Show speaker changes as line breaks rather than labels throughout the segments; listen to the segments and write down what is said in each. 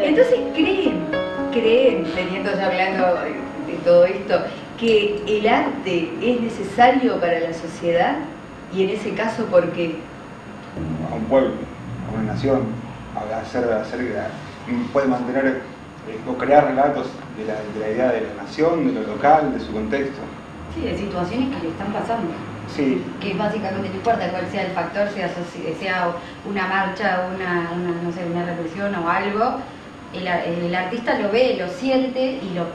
Entonces, ¿creen, teniendo ya hablando de todo esto, que el arte es necesario para la sociedad? Y en ese caso, ¿por qué?
A un pueblo, a una nación, puede mantener o crear relatos de la idea de la nación, de lo local, de su contexto.
Sí, de situaciones que le están pasando.
Sí.
Que básicamente no importa cuál sea el factor, sea una marcha, no sé, una represión o algo, el artista lo ve, lo siente y lo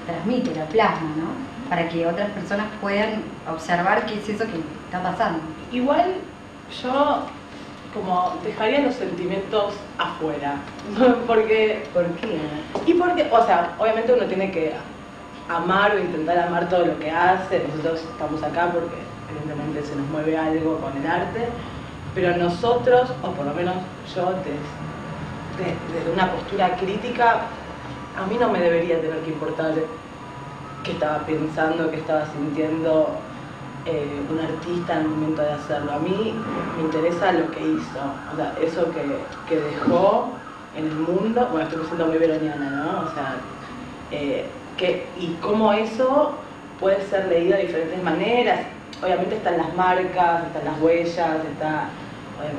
transmite, lo plasma, ¿no? Para que otras personas puedan observar qué es eso que está pasando.
Igual yo como dejaría los sentimientos afuera, porque...
¿Por qué?
Y porque, o sea, obviamente uno tiene que amar o intentar amar todo lo que hace. Nosotros estamos acá porque evidentemente se nos mueve algo con el arte, pero nosotros, o por lo menos yo desde una postura crítica, a mí no me debería tener que importar qué estaba pensando, qué estaba sintiendo un artista en el momento de hacerlo. A mí me interesa lo que hizo, o sea, eso que dejó en el mundo. Bueno, estoy siendo muy veroniana, ¿no? O sea, y cómo eso puede ser leído de diferentes maneras. Obviamente están las marcas, están las huellas, está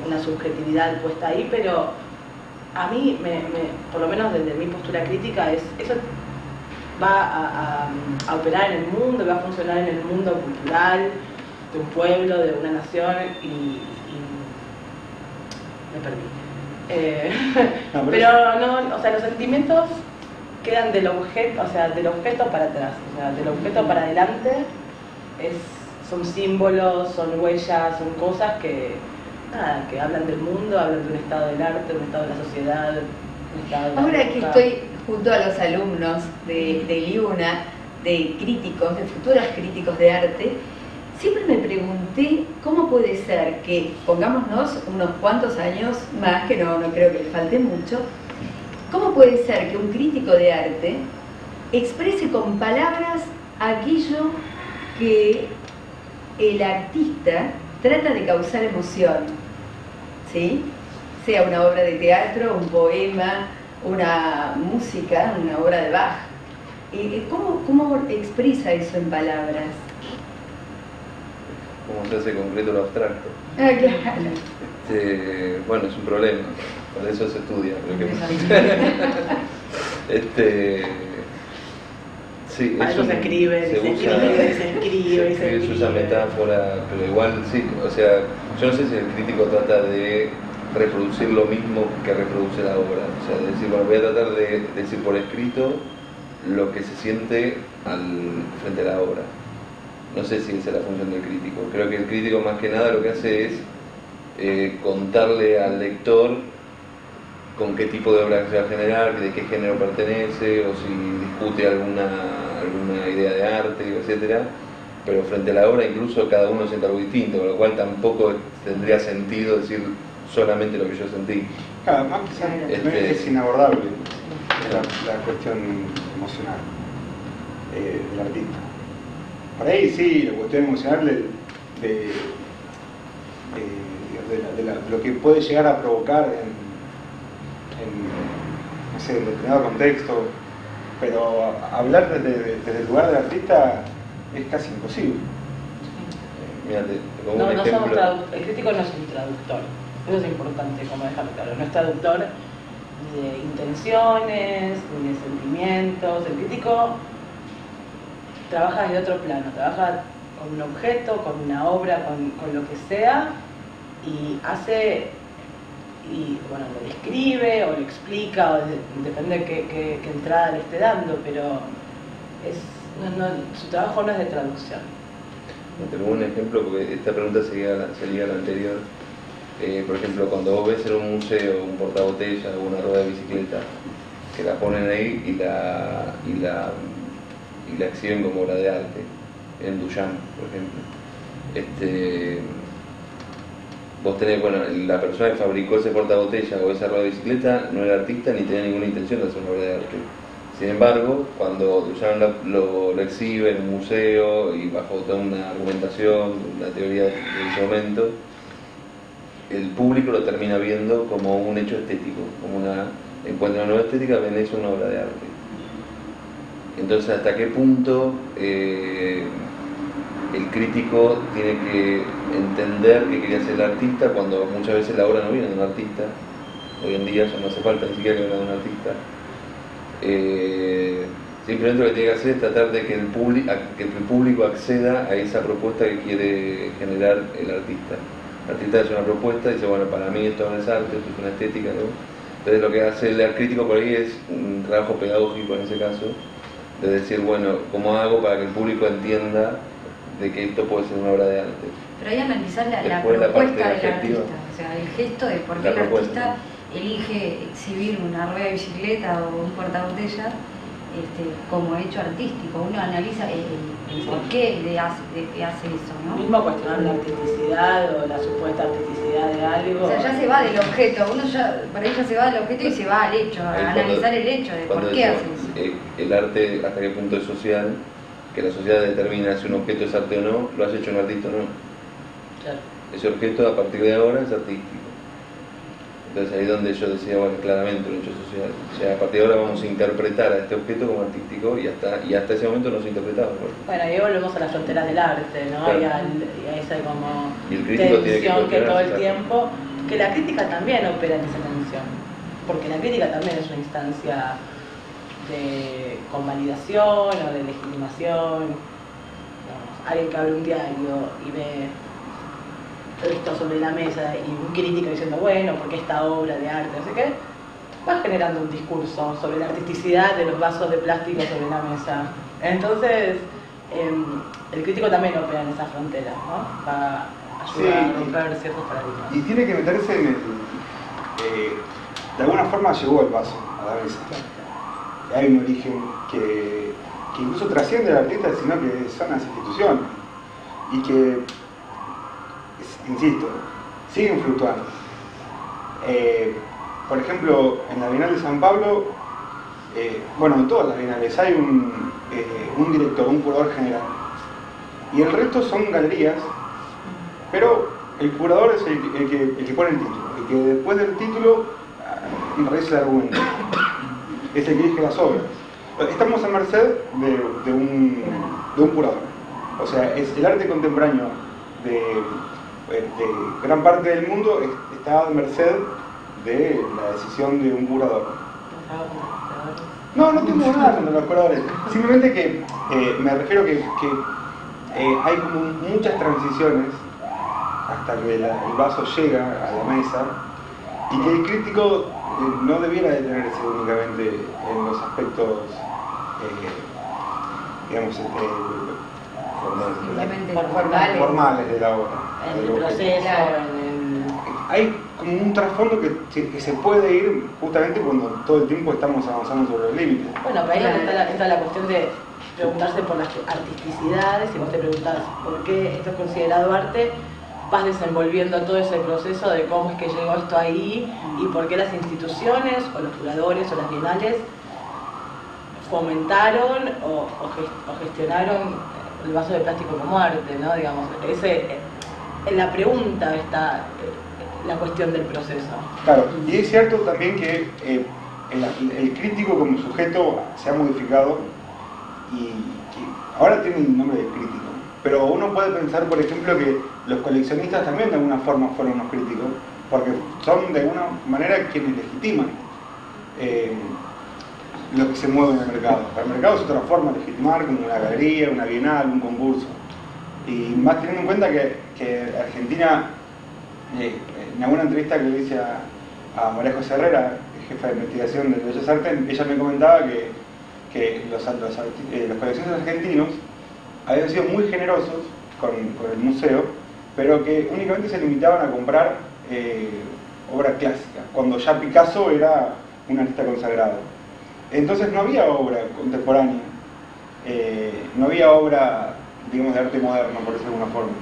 una subjetividad puesta ahí, pero a mí, por lo menos desde mi postura crítica, eso va a operar en el mundo, va a funcionar en el mundo cultural de un pueblo, de una nación y me perdí. Pero no, o sea, los sentimientos quedan del objeto, o sea, del objeto para atrás, o sea, del objeto para adelante son símbolos, son huellas, son cosas que hablan del mundo, hablan de un estado del arte, un estado de la sociedad, un estado de la
Ahora
época.
que estoy junto a los alumnos de Liuna, de críticos, de futuros críticos de arte, siempre me pregunté cómo puede ser que, pongámonos unos cuantos años más, que no creo que le falte mucho, cómo puede ser que un crítico de arte exprese con palabras aquello que el artista trata de causar emoción, ¿sí? Sea una obra de teatro, un poema, una música, una obra de Bach. ¿Cómo expresa eso en palabras?
¿Cómo se hace concreto lo abstracto?
Ah, claro.
Bueno, es un problema, por eso se estudia. Sí,
para eso se escribe, se escribe.
Se usa metáfora, pero igual sí, o sea, yo no sé si el crítico trata de reproducir lo mismo que reproduce la obra, o sea, decir, bueno, voy a tratar de decir por escrito lo que se siente frente a la obra. No sé si esa es la función del crítico. Creo que el crítico más que nada lo que hace es contarle al lector con qué tipo de obra se va a generar, de qué género pertenece, o si discute alguna idea de arte, etcétera. Pero frente a la obra incluso cada uno siente algo distinto, con lo cual tampoco tendría sentido decir solamente lo que yo sentí.
Claro, más es inabordable la cuestión emocional del artista. Por ahí sí, la cuestión emocional de lo que puede llegar a provocar en no sé, en determinado contexto, pero hablar desde el lugar del artista es casi imposible.
Mírate, como un ejemplo.
El crítico no es un traductor, eso es importante como dejar claro, no es traductor ni de intenciones, ni de sentimientos. El crítico trabaja desde otro plano, trabaja con un objeto, con una obra, con lo que sea, y hace, y bueno, lo describe o lo explica, o depende de qué entrada le esté dando, pero su trabajo no es de traducción.
Te pongo un ejemplo, porque esta pregunta seguía a la anterior. Por ejemplo, cuando vos ves en un museo un portabotella o una rueda de bicicleta, que la ponen ahí y la exhiben como obra de arte, en Duchamp, por ejemplo. Vos tenés, bueno, la persona que fabricó ese portabotella o esa rueda de bicicleta no era artista ni tenía ninguna intención de hacer una obra de arte. Sin embargo, cuando Duchamp lo exhibe en un museo y bajo toda una argumentación, una teoría de ese momento, el público lo termina viendo como un hecho estético, como en cuanto a la nueva estética, ven eso una obra de arte. Entonces, ¿hasta qué punto el crítico tiene que entender qué quería hacer el artista cuando muchas veces la obra no viene de un artista? Hoy en día ya no hace falta ni siquiera que venga de un artista. Simplemente lo que tiene que hacer es tratar de que el público acceda a esa propuesta que quiere generar el artista. El artista hace una propuesta y dice, bueno, para mí esto no es arte, esto es una estética, ¿no? Entonces lo que hace el crítico por ahí es un trabajo pedagógico en ese caso, de decir, bueno, ¿cómo hago para que el público entienda de que esto puede ser una obra de arte?
Pero ahí analizar la
Después
propuesta
parte
del artista, o sea, el gesto de por qué el artista elige exhibir una rueda de bicicleta o un portabotella como hecho artístico. Uno analiza el por qué le hace eso, ¿no?
Mismo cuestionar la artisticidad o la supuesta artisticidad de algo.
O sea, ya se va del objeto, uno ya, por ahí ya se va del objeto y se va al hecho, a analizar el hecho de por qué hace eso.
El arte, hasta qué punto es social, que la sociedad determina si un objeto es arte o no, lo has hecho un artista o no.
Claro.
Ese objeto a partir de ahora es artístico. Entonces ahí es donde yo decía, bueno, claramente un hecho social. O sea, a partir de ahora vamos a interpretar a este objeto como artístico y hasta ese momento no se interpretaba.
Bueno, ahí volvemos a las fronteras del arte, ¿no?
Claro.
Y a esa como
tensión
que todo el tiempo, que la crítica también opera en esa tensión, porque la crítica también es una instancia de convalidación o de legitimación. Digamos, alguien que abre un diario y ve esto sobre la mesa y un crítico diciendo, bueno, porque esta obra de arte, no sé qué, va generando un discurso sobre la artisticidad de los vasos de plástico sobre la mesa. Entonces, el crítico también opera en esa frontera, ¿no? Va a ayudar a romper ciertos paradigmas.
Y tiene que meterse en el... de alguna forma llegó el vaso a la mesa. Hay un origen que incluso trasciende al artista, sino que son las instituciones. Y que, insisto, siguen fluctuando. Por ejemplo, en la Bienal de San Pablo, bueno, en todas las bienales hay un director, un curador general. Y el resto son galerías, pero el curador es el que pone el título, el que después del título realiza el argumento. Es el que elige las obras. Estamos a merced de un curador. O sea, es el arte contemporáneo de gran parte del mundo está a merced de la decisión de un curador. No tengo nada contra los curadores. Simplemente que me refiero que hay como muchas transiciones hasta que el vaso llega a la mesa y que el crítico no debiera detenerse únicamente en los aspectos digamos formales de la obra.
En el proceso,
hay como un trasfondo que se puede ir justamente cuando todo el tiempo estamos avanzando sobre los límites.
Bueno, pero ahí está la cuestión de preguntarse por las artisticidades. Si vos te preguntás por qué esto es considerado arte, vas desenvolviendo todo ese proceso de cómo es que llegó esto ahí y por qué las instituciones o los curadores o las bienales fomentaron o gestionaron el vaso de plástico como arte, ¿no? Digamos, en la pregunta está la cuestión del proceso.
Claro, y es cierto también que el crítico como sujeto se ha modificado y que ahora tiene el nombre de crítico. Pero uno puede pensar, por ejemplo, que los coleccionistas también de alguna forma fueron unos críticos, porque son de alguna manera quienes legitiman lo que se mueve en el mercado. El mercado es otra forma de legitimar, como una galería, una bienal, un concurso. Y más teniendo en cuenta que Argentina, en alguna entrevista que le hice a María José Herrera, jefa de investigación de Bellas Artes, ella me comentaba que los coleccionistas argentinos habían sido muy generosos con el museo, pero que únicamente se limitaban a comprar obra clásica, cuando ya Picasso era un artista consagrado. Entonces no había obra contemporánea, no había obra, digamos, de arte moderno, por decirlo de alguna forma.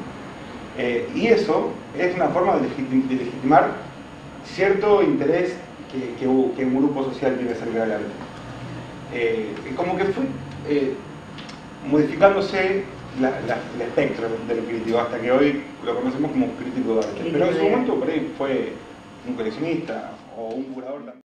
Y eso es una forma de legitimar cierto interés que un grupo social tiene acerca del arte. Como que fue modificándose el espectro del crítico, hasta que hoy lo conocemos como crítico de arte. Pero en su momento por ahí fue un coleccionista o un curador también.